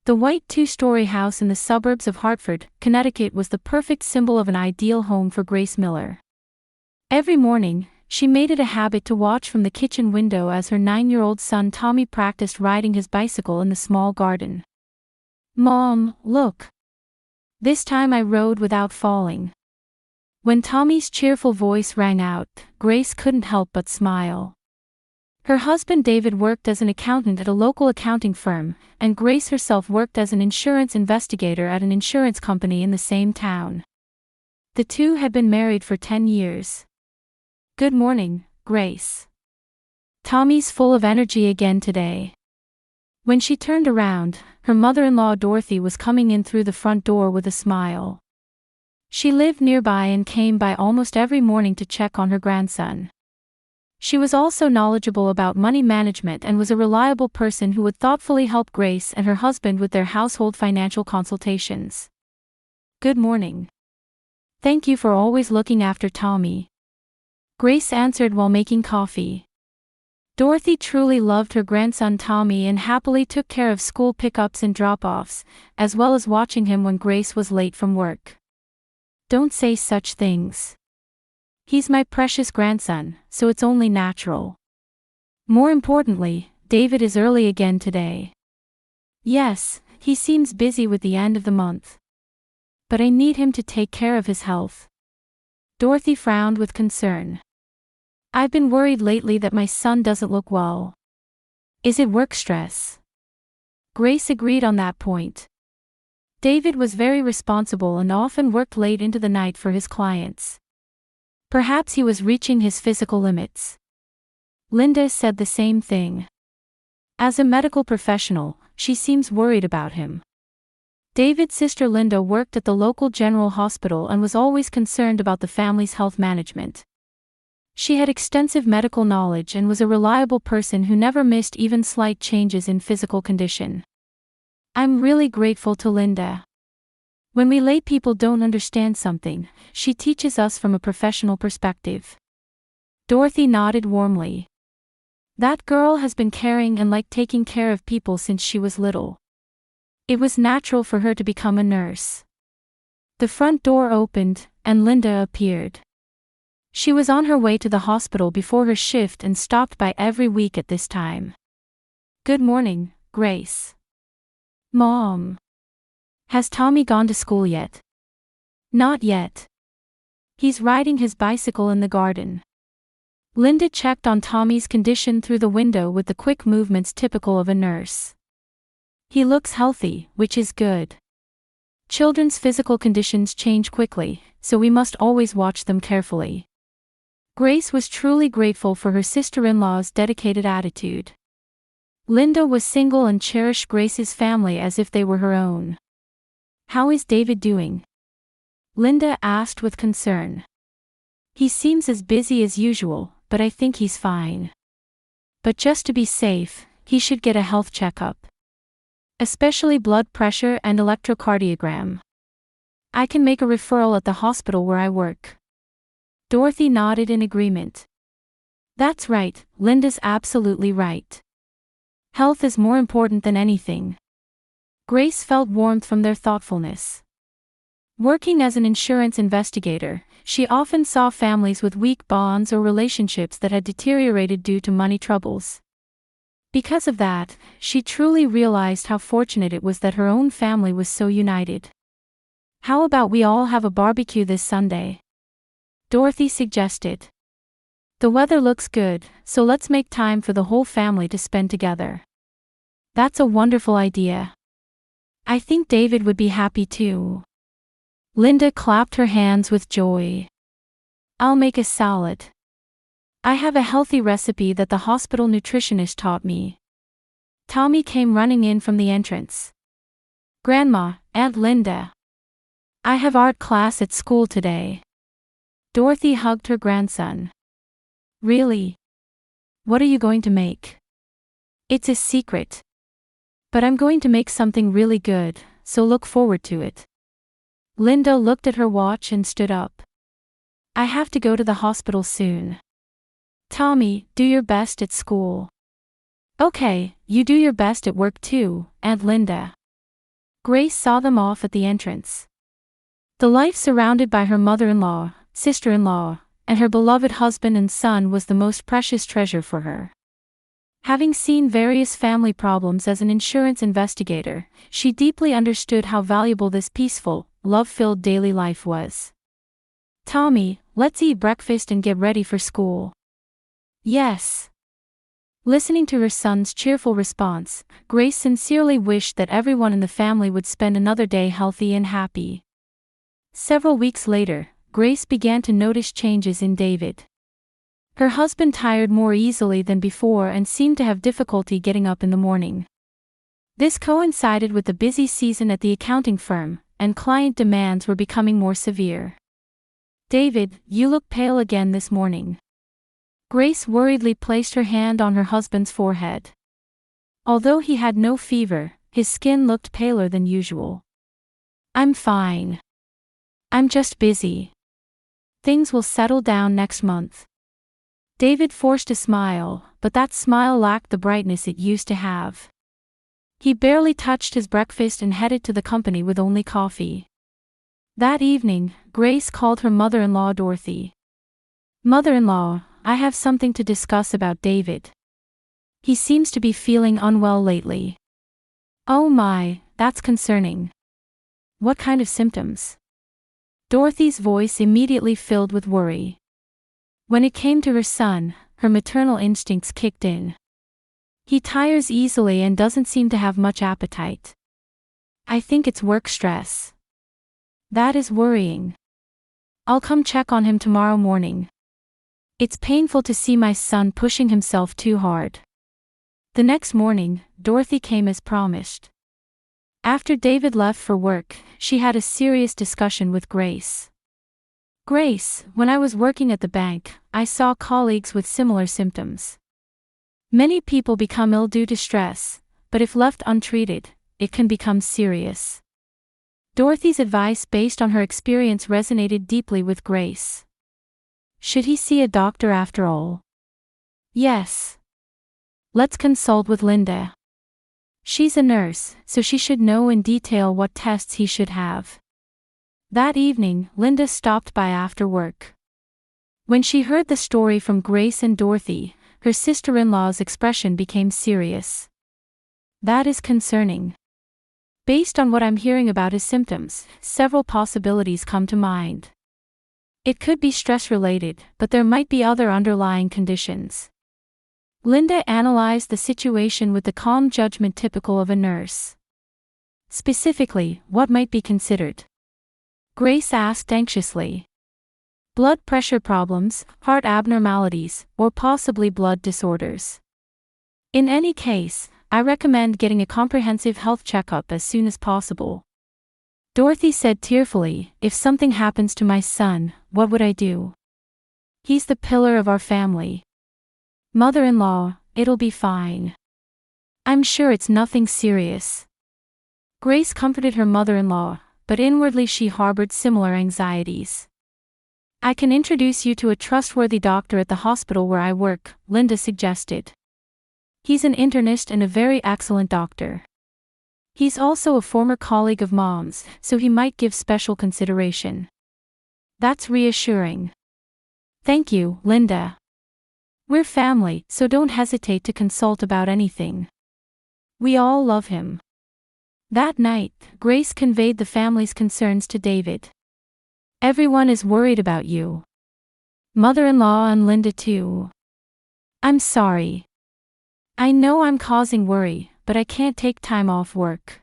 The white two-story house in the suburbs of Hartford, Connecticut was the perfect symbol of an ideal home for Grace Miller. Every morning, she made it a habit to watch from the kitchen window as her 9-year-old son Tommy practiced riding his bicycle in the small garden. "Mom, look. This time I rode without falling." When Tommy's cheerful voice rang out, Grace couldn't help but smile. Her husband David worked as an accountant at a local accounting firm, and Grace herself worked as an insurance investigator at an insurance company in the same town. The two had been married for 10 years. "Good morning, Grace. Tommy's full of energy again today." When she turned around, her mother-in-law Dorothy was coming in through the front door with a smile. She lived nearby and came by almost every morning to check on her grandson. She was also knowledgeable about money management and was a reliable person who would thoughtfully help Grace and her husband with their household financial consultations. "Good morning. Thank you for always looking after Tommy," Grace answered while making coffee. Dorothy truly loved her grandson Tommy and happily took care of school pickups and drop-offs, as well as watching him when Grace was late from work. "Don't say such things. He's my precious grandson, so it's only natural. More importantly, David is early again today." "Yes, he seems busy with the end of the month. But I need him to take care of his health." Dorothy frowned with concern. "I've been worried lately that my son doesn't look well." "Is it work stress?" Grace agreed on that point. David was very responsible and often worked late into the night for his clients. Perhaps he was reaching his physical limits. Linda said the same thing. As a medical professional, she seems worried about him. David's sister Linda worked at the local general hospital and was always concerned about the family's health management. She had extensive medical knowledge and was a reliable person who never missed even slight changes in physical condition. "I'm really grateful to Linda. When we lay people don't understand something, she teaches us from a professional perspective." Dorothy nodded warmly. That girl has been caring and liked taking care of people since she was little. It was natural for her to become a nurse. The front door opened, and Linda appeared. She was on her way to the hospital before her shift and stopped by every week at this time. "Good morning, Grace." "Mom. Has Tommy gone to school yet?" "Not yet. He's riding his bicycle in the garden." Linda checked on Tommy's condition through the window with the quick movements typical of a nurse. "He looks healthy, which is good. Children's physical conditions change quickly, so we must always watch them carefully." Grace was truly grateful for her sister-in-law's dedicated attitude. Linda was single and cherished Grace's family as if they were her own. "How is David doing?" Linda asked with concern. "He seems as busy as usual, but I think he's fine. But just to be safe, he should get a health checkup. Especially blood pressure and electrocardiogram. I can make a referral at the hospital where I work." Dorothy nodded in agreement. "That's right, Linda's absolutely right. Health is more important than anything." Grace felt warmth from their thoughtfulness. Working as an insurance investigator, she often saw families with weak bonds or relationships that had deteriorated due to money troubles. Because of that, she truly realized how fortunate it was that her own family was so united. "How about we all have a barbecue this Sunday?" Dorothy suggested. "The weather looks good, so let's make time for the whole family to spend together." "That's a wonderful idea. I think David would be happy too." Linda clapped her hands with joy. "I'll make a salad. I have a healthy recipe that the hospital nutritionist taught me." Tommy came running in from the entrance. "Grandma, Aunt Linda. I have art class at school today." Dorothy hugged her grandson. "Really? What are you going to make?" "It's a secret. But I'm going to make something really good, so look forward to it." Linda looked at her watch and stood up. "I have to go to the hospital soon. Tommy, do your best at school." "Okay, you do your best at work too, Aunt Linda." Grace saw them off at the entrance. The life surrounded by her mother-in-law, sister-in-law, and her beloved husband and son was the most precious treasure for her. Having seen various family problems as an insurance investigator, she deeply understood how valuable this peaceful, love-filled daily life was. "Tommy, let's eat breakfast and get ready for school." "Yes." Listening to her son's cheerful response, Grace sincerely wished that everyone in the family would spend another day healthy and happy. Several weeks later, Grace began to notice changes in David. Her husband tired more easily than before and seemed to have difficulty getting up in the morning. This coincided with the busy season at the accounting firm, and client demands were becoming more severe. "David, you look pale again this morning." Grace worriedly placed her hand on her husband's forehead. Although he had no fever, his skin looked paler than usual. "I'm fine. I'm just busy. Things will settle down next month." David forced a smile, but that smile lacked the brightness it used to have. He barely touched his breakfast and headed to the company with only coffee. That evening, Grace called her mother-in-law Dorothy. "Mother-in-law, I have something to discuss about David. He seems to be feeling unwell lately." "Oh my, that's concerning. What kind of symptoms?" Dorothy's voice immediately filled with worry. When it came to her son, her maternal instincts kicked in. "He tires easily and doesn't seem to have much appetite. I think it's work stress." "That is worrying. I'll come check on him tomorrow morning. It's painful to see my son pushing himself too hard." The next morning, Dorothy came as promised. After David left for work, she had a serious discussion with Grace. "Grace, when I was working at the bank, I saw colleagues with similar symptoms. Many people become ill due to stress, but if left untreated, it can become serious." Dorothy's advice based on her experience resonated deeply with Grace. Should he see a doctor after all? "Yes. Let's consult with Linda. She's a nurse, so she should know in detail what tests he should have." That evening, Linda stopped by after work. When she heard the story from Grace and Dorothy, her sister-in-law's expression became serious. "That is concerning. Based on what I'm hearing about his symptoms, several possibilities come to mind. It could be stress-related, but there might be other underlying conditions." Linda analyzed the situation with the calm judgment typical of a nurse. "Specifically, what might be considered?" Grace asked anxiously. "Blood pressure problems, heart abnormalities, or possibly blood disorders. In any case, I recommend getting a comprehensive health checkup as soon as possible." Dorothy said tearfully, "If something happens to my son, what would I do? He's the pillar of our family." "Mother-in-law, it'll be fine. I'm sure it's nothing serious." Grace comforted her mother-in-law, but inwardly she harbored similar anxieties. "I can introduce you to a trustworthy doctor at the hospital where I work," Linda suggested. "He's an internist and a very excellent doctor. He's also a former colleague of Mom's, so he might give special consideration." "That's reassuring. Thank you, Linda. We're family, so don't hesitate to consult about anything. We all love him." That night, Grace conveyed the family's concerns to David. "Everyone is worried about you. Mother-in-law and Linda too. I'm sorry. I know I'm causing worry, but I can't take time off work."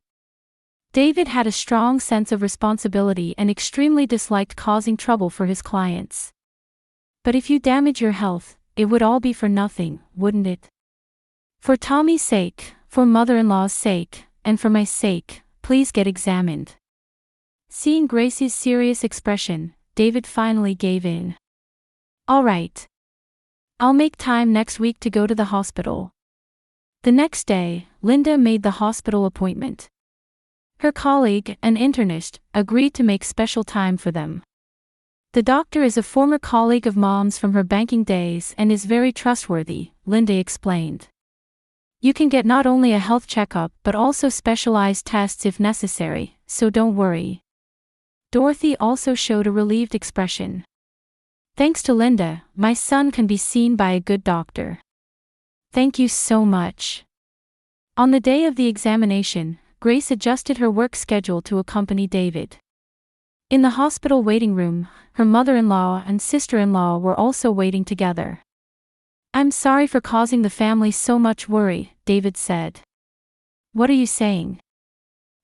David had a strong sense of responsibility and extremely disliked causing trouble for his clients. "But if you damage your health, it would all be for nothing, wouldn't it? For Tommy's sake, for mother-in-law's sake, and for my sake, please get examined." Seeing Grace's serious expression, David finally gave in. "All right. I'll make time next week to go to the hospital." The next day, Linda made the hospital appointment. Her colleague, an internist, agreed to make special time for them. "The doctor is a former colleague of Mom's from her banking days and is very trustworthy," Linda explained. You can get not only a health checkup but also specialized tests if necessary, so don't worry. Dorothy also showed a relieved expression. Thanks to Linda, my son can be seen by a good doctor. Thank you so much. On the day of the examination, Grace adjusted her work schedule to accompany David. In the hospital waiting room, her mother-in-law and sister-in-law were also waiting together. I'm sorry for causing the family so much worry, David said. What are you saying?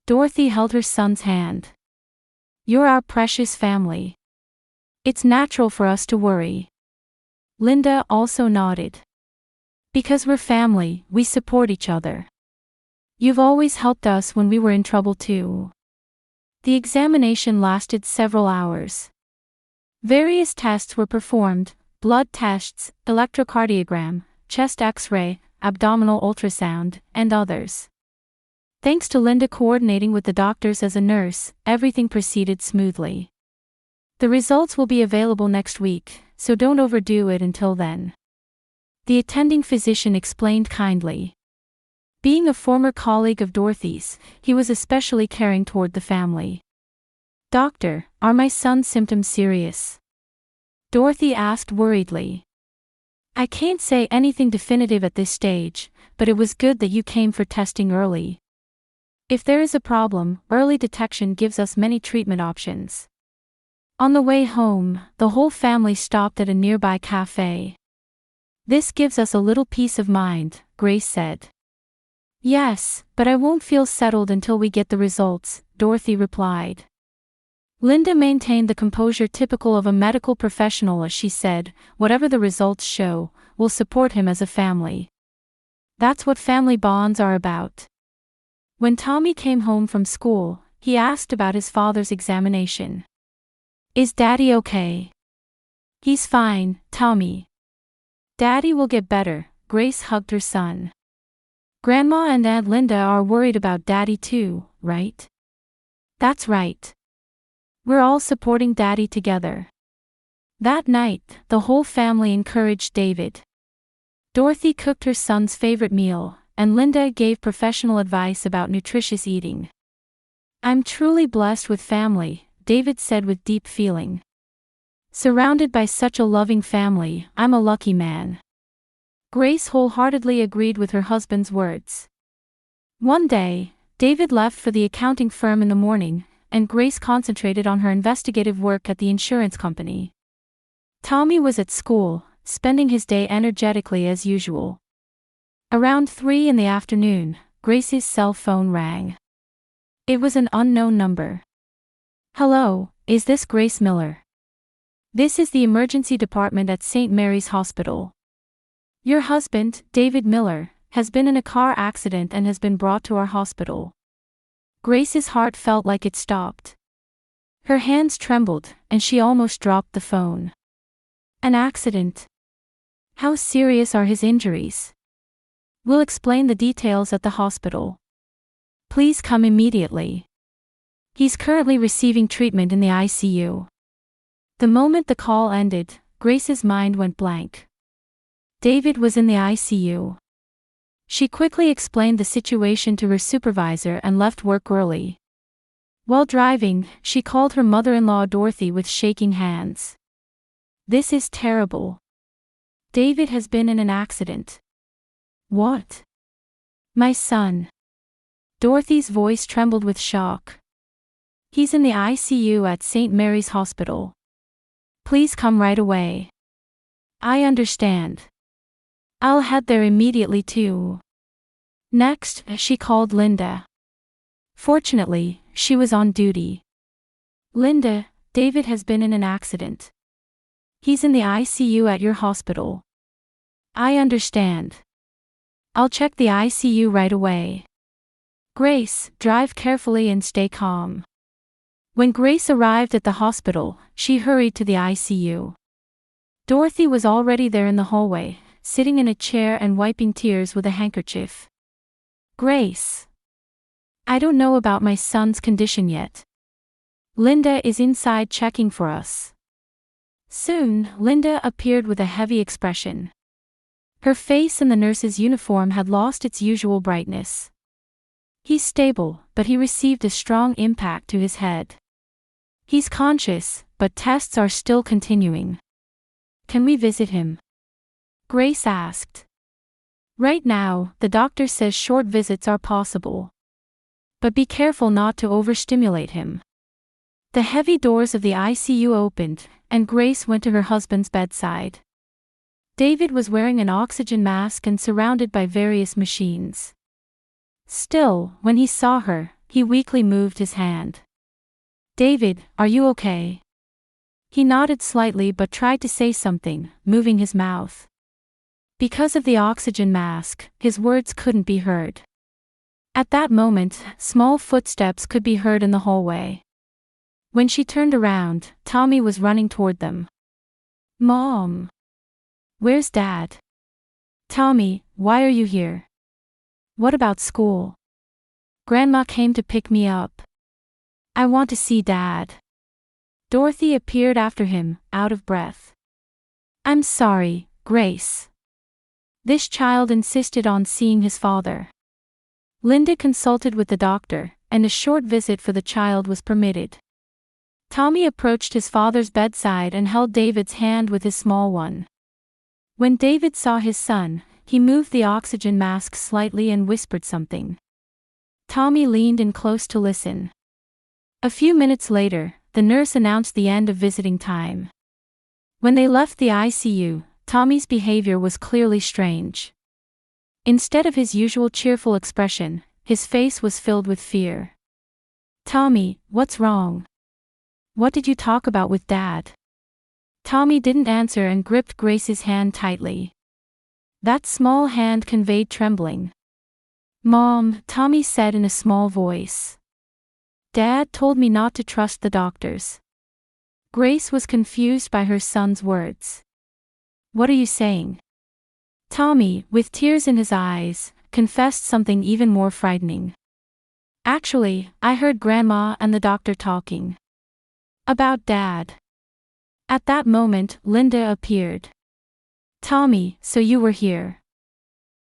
Dorothy held her son's hand. You're our precious family. It's natural for us to worry. Linda also nodded. Because we're family, we support each other. You've always helped us when we were in trouble too. The examination lasted several hours. Various tests were performed: blood tests, electrocardiogram, chest X-ray, abdominal ultrasound, and others. Thanks to Linda coordinating with the doctors as a nurse, everything proceeded smoothly. The results will be available next week, so don't overdo it until then. The attending physician explained kindly. Being a former colleague of Dorothy's, he was especially caring toward the family. Doctor, are my son's symptoms serious? Dorothy asked worriedly. I can't say anything definitive at this stage, but it was good that you came for testing early. If there is a problem, early detection gives us many treatment options. On the way home, the whole family stopped at a nearby cafe. This gives us a little peace of mind, Grace said. Yes, but I won't feel settled until we get the results, Dorothy replied. Linda maintained the composure typical of a medical professional as she said, whatever the results show, we'll support him as a family. That's what family bonds are about. When Tommy came home from school, he asked about his father's examination. Is Daddy okay? He's fine, Tommy. Daddy will get better, Grace hugged her son. Grandma and Aunt Linda are worried about Daddy too, right? That's right. We're all supporting Daddy together. That night, the whole family encouraged David. Dorothy cooked her son's favorite meal, and Linda gave professional advice about nutritious eating. I'm truly blessed with family, David said with deep feeling. Surrounded by such a loving family, I'm a lucky man. Grace wholeheartedly agreed with her husband's words. One day, David left for the accounting firm in the morning, and Grace concentrated on her investigative work at the insurance company. Tommy was at school, spending his day energetically as usual. Around 3 in the afternoon, Grace's cell phone rang. It was an unknown number. Hello, is this Grace Miller? This is the emergency department at St. Mary's Hospital. Your husband, David Miller, has been in a car accident and has been brought to our hospital. Grace's heart felt like it stopped. Her hands trembled, and she almost dropped the phone. An accident? How serious are his injuries? We'll explain the details at the hospital. Please come immediately. He's currently receiving treatment in the ICU. The moment the call ended, Grace's mind went blank. David was in the ICU. She quickly explained the situation to her supervisor and left work early. While driving, she called her mother-in-law Dorothy with shaking hands. This is terrible. David has been in an accident. What? My son. Dorothy's voice trembled with shock. He's in the ICU at St. Mary's Hospital. Please come right away. I understand. I'll head there immediately too. Next, she called Linda. Fortunately, she was on duty. Linda, David has been in an accident. He's in the ICU at your hospital. I understand. I'll check the ICU right away. Grace, drive carefully and stay calm. When Grace arrived at the hospital, she hurried to the ICU. Dorothy was already there in the hallway, sitting in a chair and wiping tears with a handkerchief. Grace. I don't know about my son's condition yet. Linda is inside checking for us. Soon, Linda appeared with a heavy expression. Her face in the nurse's uniform had lost its usual brightness. He's stable, but he received a strong impact to his head. He's conscious, but tests are still continuing. Can we visit him? Grace asked. Right now, the doctor says short visits are possible. But be careful not to overstimulate him. The heavy doors of the ICU opened, and Grace went to her husband's bedside. David was wearing an oxygen mask and surrounded by various machines. Still, when he saw her, he weakly moved his hand. David, are you okay? He nodded slightly but tried to say something, moving his mouth. Because of the oxygen mask, his words couldn't be heard. At that moment, small footsteps could be heard in the hallway. When she turned around, Tommy was running toward them. Mom! Where's Dad? Tommy, why are you here? What about school? Grandma came to pick me up. I want to see Dad. Dorothy appeared after him, out of breath. I'm sorry, Grace. This child insisted on seeing his father. Linda consulted with the doctor, and a short visit for the child was permitted. Tommy approached his father's bedside and held David's hand with his small one. When David saw his son, he moved the oxygen mask slightly and whispered something. Tommy leaned in close to listen. A few minutes later, the nurse announced the end of visiting time. When they left the ICU, Tommy's behavior was clearly strange. Instead of his usual cheerful expression, his face was filled with fear. Tommy, what's wrong? What did you talk about with Dad? Tommy didn't answer and gripped Grace's hand tightly. That small hand conveyed trembling. Mom, Tommy said in a small voice. Dad told me not to trust the doctors. Grace was confused by her son's words. What are you saying? Tommy, with tears in his eyes, confessed something even more frightening. Actually, I heard Grandma and the doctor talking. About Dad. At that moment, Linda appeared. Tommy, so you were here.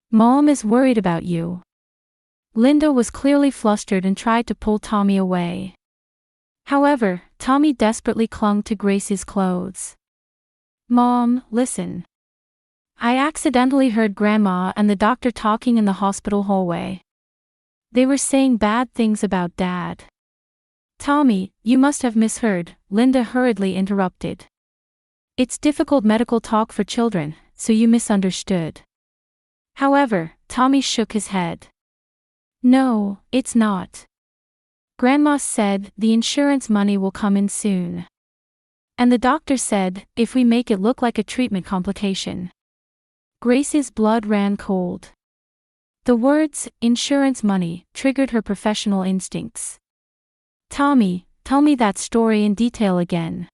Mom is worried about you. Linda was clearly flustered and tried to pull Tommy away. However, Tommy desperately clung to Grace's clothes. Mom, listen. I accidentally heard Grandma and the doctor talking in the hospital hallway. They were saying bad things about Dad. Tommy, you must have misheard, Linda hurriedly interrupted. It's difficult medical talk for children, so you misunderstood. However, Tommy shook his head. No, it's not. Grandma said the insurance money will come in soon. And the doctor said, if we make it look like a treatment complication. Grace's blood ran cold. The words, insurance money, triggered her professional instincts. Tommy, tell me that story in detail again.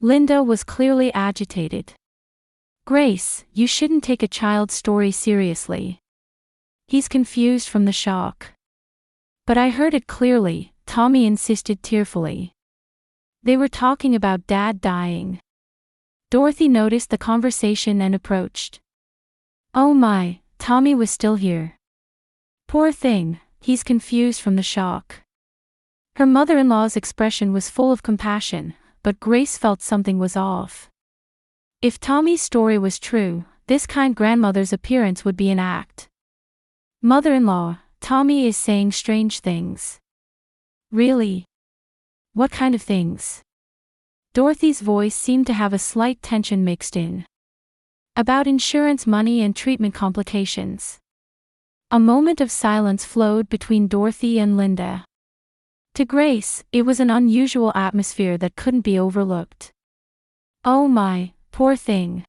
Linda was clearly agitated. Grace, you shouldn't take a child's story seriously. He's confused from the shock. But I heard it clearly, Tommy insisted tearfully. They were talking about Dad dying. Dorothy noticed the conversation and approached. Oh my, Tommy was still here. Poor thing, he's confused from the shock. Her mother-in-law's expression was full of compassion, but Grace felt something was off. If Tommy's story was true, this kind grandmother's appearance would be an act. Mother-in-law, Tommy is saying strange things. Really? What kind of things? Dorothy's voice seemed to have a slight tension mixed in. About insurance money and treatment complications. A moment of silence flowed between Dorothy and Linda. To Grace, it was an unusual atmosphere that couldn't be overlooked. Oh my, poor thing.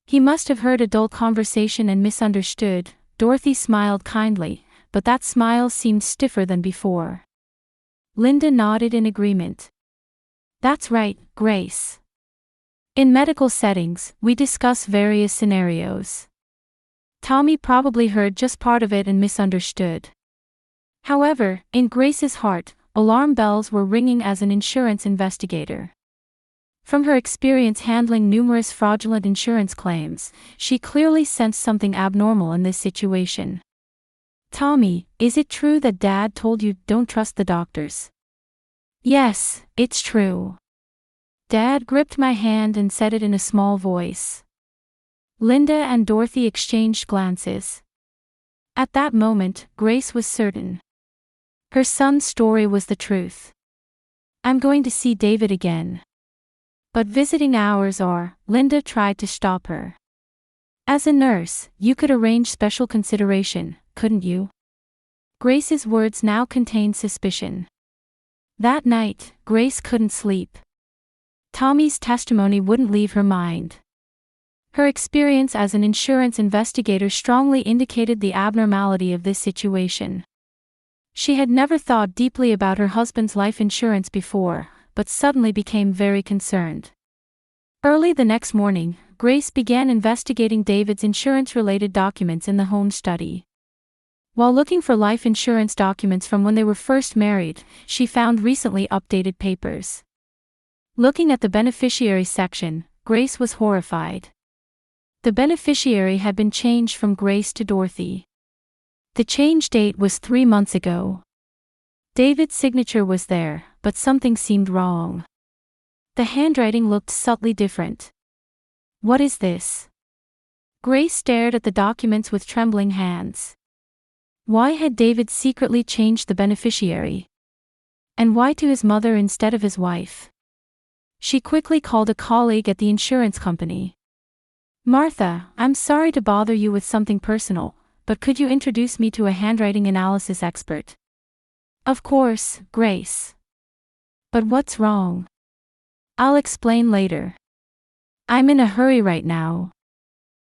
He must have heard adult conversation and misunderstood. Dorothy smiled kindly, but that smile seemed stiffer than before. Linda nodded in agreement. That's right, Grace. In medical settings, we discuss various scenarios. Tommy probably heard just part of it and misunderstood. However, in Grace's heart, alarm bells were ringing as an insurance investigator. From her experience handling numerous fraudulent insurance claims, she clearly sensed something abnormal in this situation. "Tommy, is it true that Dad told you don't trust the doctors?" "Yes, it's true." Dad gripped my hand and said it in a small voice. Linda and Dorothy exchanged glances. At that moment, Grace was certain. Her son's story was the truth. "I'm going to see David again." "But visiting hours are," Linda tried to stop her. "As a nurse, you could arrange special consideration, couldn't you?" Grace's words now contained suspicion. That night, Grace couldn't sleep. Tommy's testimony wouldn't leave her mind. Her experience as an insurance investigator strongly indicated the abnormality of this situation. She had never thought deeply about her husband's life insurance before, but suddenly became very concerned. Early the next morning, Grace began investigating David's insurance-related documents in the home study. While looking for life insurance documents from when they were first married, she found recently updated papers. Looking at the beneficiary section, Grace was horrified. The beneficiary had been changed from Grace to Dorothy. The change date was 3 months ago. David's signature was there, but something seemed wrong. The handwriting looked subtly different. "What is this?" Grace stared at the documents with trembling hands. Why had David secretly changed the beneficiary? And why to his mother instead of his wife? She quickly called a colleague at the insurance company. "Martha, I'm sorry to bother you with something personal, but could you introduce me to a handwriting analysis expert?" "Of course, Grace. But what's wrong?" "I'll explain later. I'm in a hurry right now."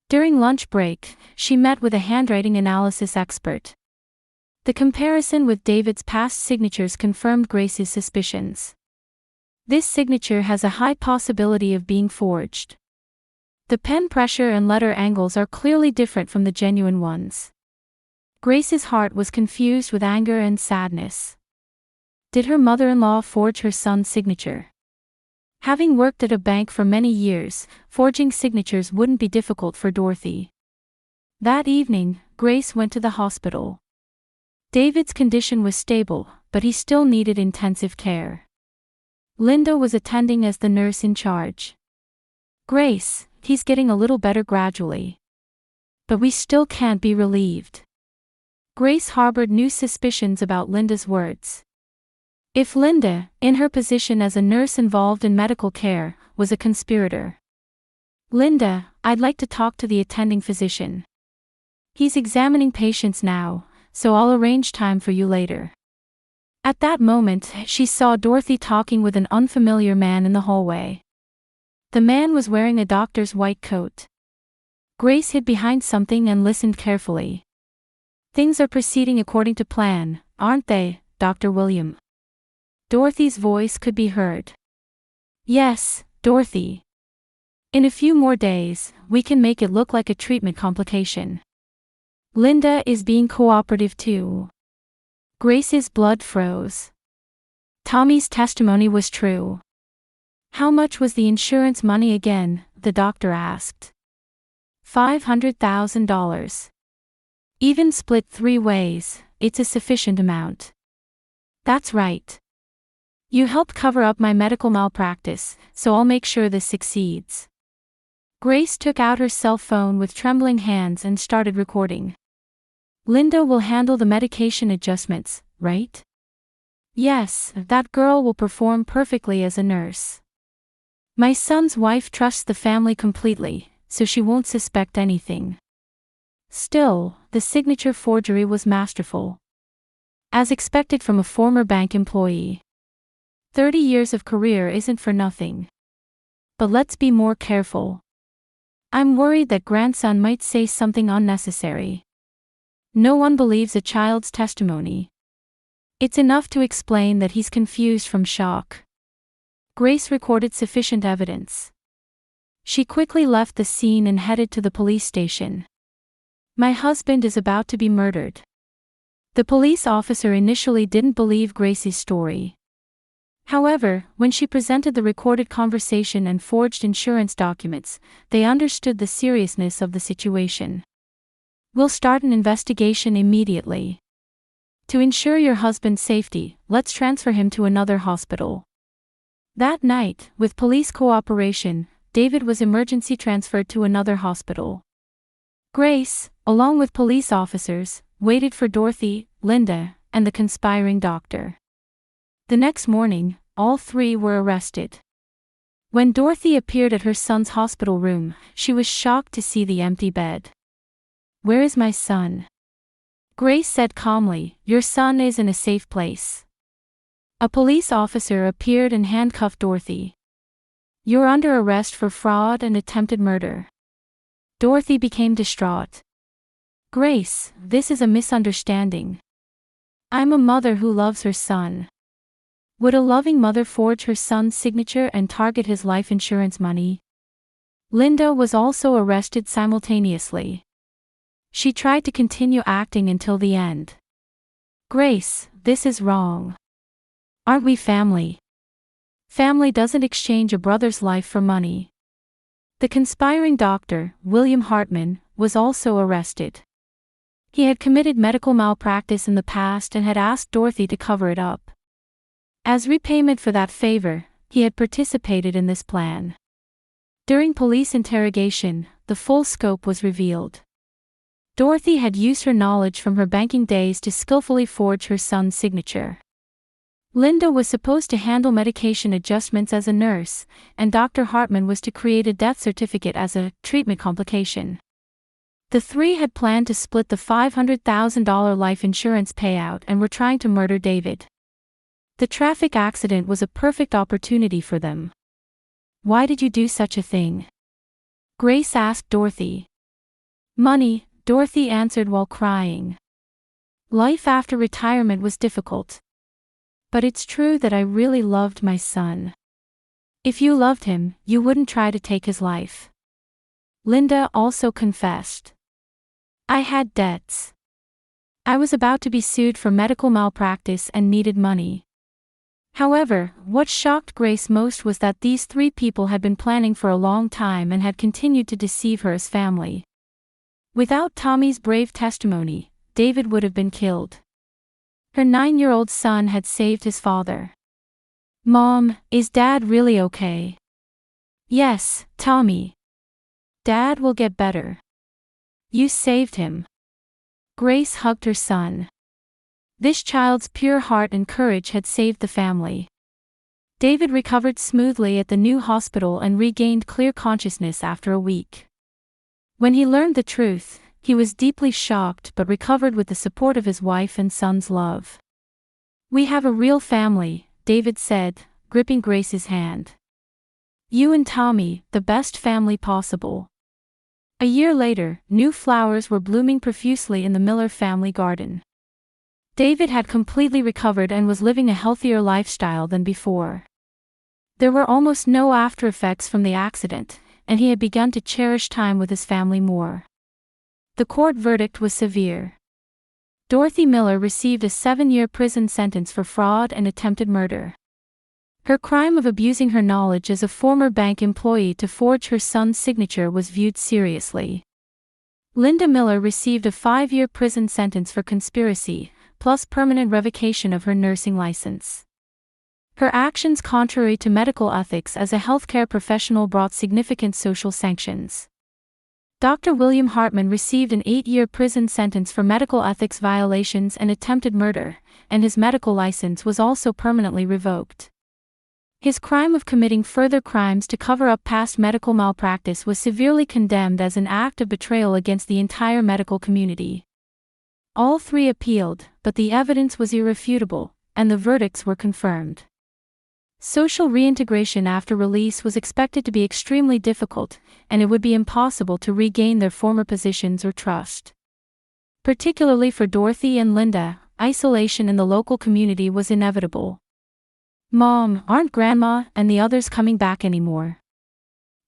During lunch break, she met with a handwriting analysis expert. The comparison with David's past signatures confirmed Grace's suspicions. "This signature has a high possibility of being forged. The pen pressure and letter angles are clearly different from the genuine ones." Grace's heart was confused with anger and sadness. Did her mother-in-law forge her son's signature? Having worked at a bank for many years, forging signatures wouldn't be difficult for Dorothy. That evening, Grace went to the hospital. David's condition was stable, but he still needed intensive care. Linda was attending as the nurse in charge. "Grace, he's getting a little better gradually. But we still can't be relieved." Grace harbored new suspicions about Linda's words. If Linda, in her position as a nurse involved in medical care, was a conspirator. "Linda, I'd like to talk to the attending physician. He's examining patients now, so I'll arrange time for you later." At that moment, she saw Dorothy talking with an unfamiliar man in the hallway. The man was wearing a doctor's white coat. Grace hid behind something and listened carefully. "Things are proceeding according to plan, aren't they, Dr. William?" Dorothy's voice could be heard. "Yes, Dorothy. In a few more days, we can make it look like a treatment complication." "Linda is being cooperative too." Grace's blood froze. Tommy's testimony was true. "How much was the insurance money again?" the doctor asked. $500,000. "Even split 3 ways, it's a sufficient amount." "That's right. You helped cover up my medical malpractice, so I'll make sure this succeeds." Grace took out her cell phone with trembling hands and started recording. "Linda will handle the medication adjustments, right?" "Yes, that girl will perform perfectly as a nurse. My son's wife trusts the family completely, so she won't suspect anything." Still, the signature forgery was masterful. As expected from a former bank employee. 30 years of career isn't for nothing. But let's be more careful. I'm worried that grandson might say something unnecessary. No one believes a child's testimony. It's enough to explain that he's confused from shock. Grace recorded sufficient evidence. She quickly left the scene and headed to the police station. "My husband is about to be murdered." The police officer initially didn't believe Grace's story. However, when she presented the recorded conversation and forged insurance documents, they understood the seriousness of the situation. "We'll start an investigation immediately. To ensure your husband's safety, let's transfer him to another hospital." That night, with police cooperation, David was emergency transferred to another hospital. Grace, along with police officers, waited for Dorothy, Linda, and the conspiring doctor. The next morning, all three were arrested. When Dorothy appeared at her son's hospital room, she was shocked to see the empty bed. "Where is my son?" Grace said calmly, "Your son is in a safe place." A police officer appeared and handcuffed Dorothy. "You're under arrest for fraud and attempted murder." Dorothy became distraught. "Grace, this is a misunderstanding. I'm a mother who loves her son. Would a loving mother forge her son's signature and target his life insurance money?" Linda was also arrested simultaneously. She tried to continue acting until the end. "Grace, this is wrong. Aren't we family? Family doesn't exchange a brother's life for money." The conspiring doctor, William Hartman, was also arrested. He had committed medical malpractice in the past and had asked Dorothy to cover it up. As repayment for that favor, he had participated in this plan. During police interrogation, the full scope was revealed. Dorothy had used her knowledge from her banking days to skillfully forge her son's signature. Linda was supposed to handle medication adjustments as a nurse, and Dr. Hartman was to create a death certificate as a treatment complication. The three had planned to split the $500,000 life insurance payout and were trying to murder David. The traffic accident was a perfect opportunity for them. "Why did you do such a thing?" Grace asked Dorothy. "Money," Dorothy answered while crying. "Life after retirement was difficult. But it's true that I really loved my son. If you loved him, you wouldn't try to take his life." Linda also confessed. "I had debts. I was about to be sued for medical malpractice and needed money." However, what shocked Grace most was that these three people had been planning for a long time and had continued to deceive her as family. Without Tommy's brave testimony, David would have been killed. Her 9-year-old son had saved his father. "Mom, is Dad really okay?" "Yes, Tommy. Dad will get better. You saved him." Grace hugged her son. This child's pure heart and courage had saved the family. David recovered smoothly at the new hospital and regained clear consciousness after a week. When he learned the truth, he was deeply shocked but recovered with the support of his wife and son's love. "We have a real family," David said, gripping Grace's hand. "You and Tommy, the best family possible." A year later, new flowers were blooming profusely in the Miller family garden. David had completely recovered and was living a healthier lifestyle than before. There were almost no after effects from the accident, and he had begun to cherish time with his family more. The court verdict was severe. Dorothy Miller received a 7-year prison sentence for fraud and attempted murder. Her crime of abusing her knowledge as a former bank employee to forge her son's signature was viewed seriously. Linda Miller received a 5-year prison sentence for conspiracy, plus permanent revocation of her nursing license. Her actions contrary to medical ethics as a healthcare professional brought significant social sanctions. Dr. William Hartman received an 8-year prison sentence for medical ethics violations and attempted murder, and his medical license was also permanently revoked. His crime of committing further crimes to cover up past medical malpractice was severely condemned as an act of betrayal against the entire medical community. All three appealed, but the evidence was irrefutable, and the verdicts were confirmed. Social reintegration after release was expected to be extremely difficult, and it would be impossible to regain their former positions or trust. Particularly for Dorothy and Linda, isolation in the local community was inevitable. "Mom, aren't Grandma and the others coming back anymore?"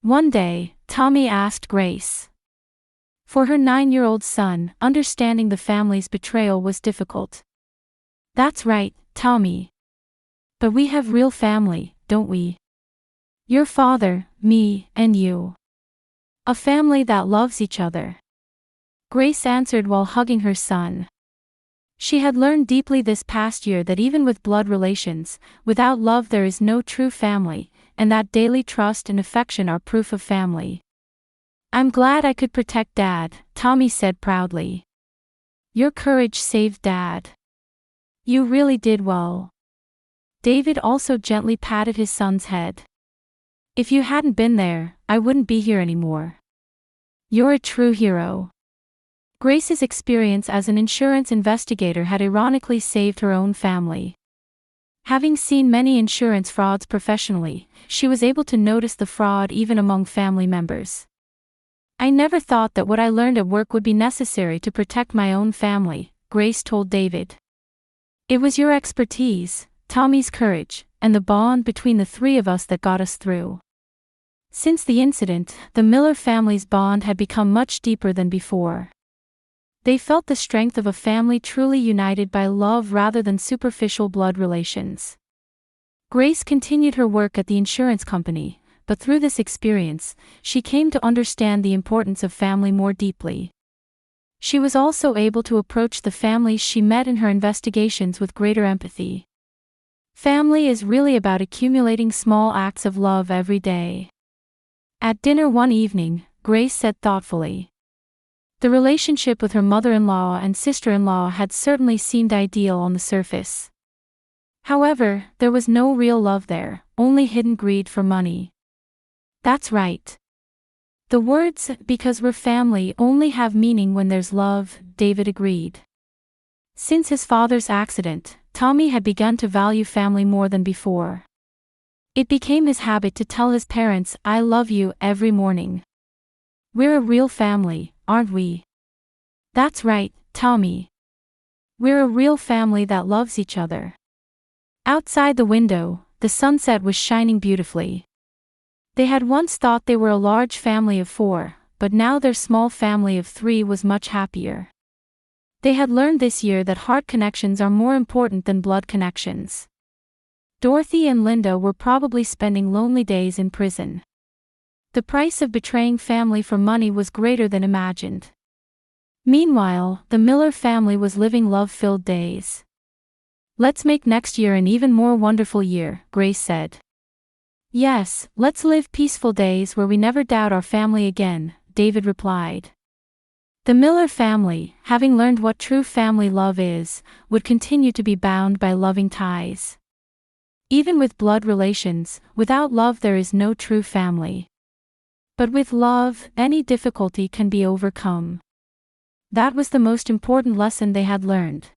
One day, Tommy asked Grace. For her 9-year-old son, understanding the family's betrayal was difficult. "That's right, Tommy. But we have real family, don't we? Your father, me, and you. A family that loves each other. Grace answered while hugging her son. She had learned deeply this past year that even with blood relations, without love there is no true family, and that daily trust and affection are proof of family. I'm glad I could protect Dad, Tommy said proudly. Your courage saved Dad. You really did well. David also gently patted his son's head. If you hadn't been there, I wouldn't be here anymore. You're a true hero. Grace's experience as an insurance investigator had ironically saved her own family. Having seen many insurance frauds professionally, she was able to notice the fraud even among family members. I never thought that what I learned at work would be necessary to protect my own family, Grace told David. It was your expertise, Tommy's courage, and the bond between the three of us that got us through. Since the incident, the Miller family's bond had become much deeper than before. They felt the strength of a family truly united by love rather than superficial blood relations. Grace continued her work at the insurance company, but through this experience, she came to understand the importance of family more deeply. She was also able to approach the families she met in her investigations with greater empathy. Family is really about accumulating small acts of love every day. At dinner one evening, Grace said thoughtfully. The relationship with her mother-in-law and sister-in-law had certainly seemed ideal on the surface. However, there was no real love there, only hidden greed for money. That's right. The words, because we're family, only have meaning when there's love, David agreed. Since his father's accident, Tommy had begun to value family more than before. It became his habit to tell his parents, "I love you," every morning. We're a real family, aren't we? That's right, Tommy. We're a real family that loves each other. Outside the window, the sunset was shining beautifully. They had once thought they were a large family of 4, but now their small family of 3 was much happier. They had learned this year that heart connections are more important than blood connections. Dorothy and Linda were probably spending lonely days in prison. The price of betraying family for money was greater than imagined. Meanwhile, the Miller family was living love-filled days. Let's make next year an even more wonderful year, Grace said. Yes, let's live peaceful days where we never doubt our family again, David replied. The Miller family, having learned what true family love is, would continue to be bound by loving ties. Even with blood relations, without love there is no true family. But with love, any difficulty can be overcome. That was the most important lesson they had learned.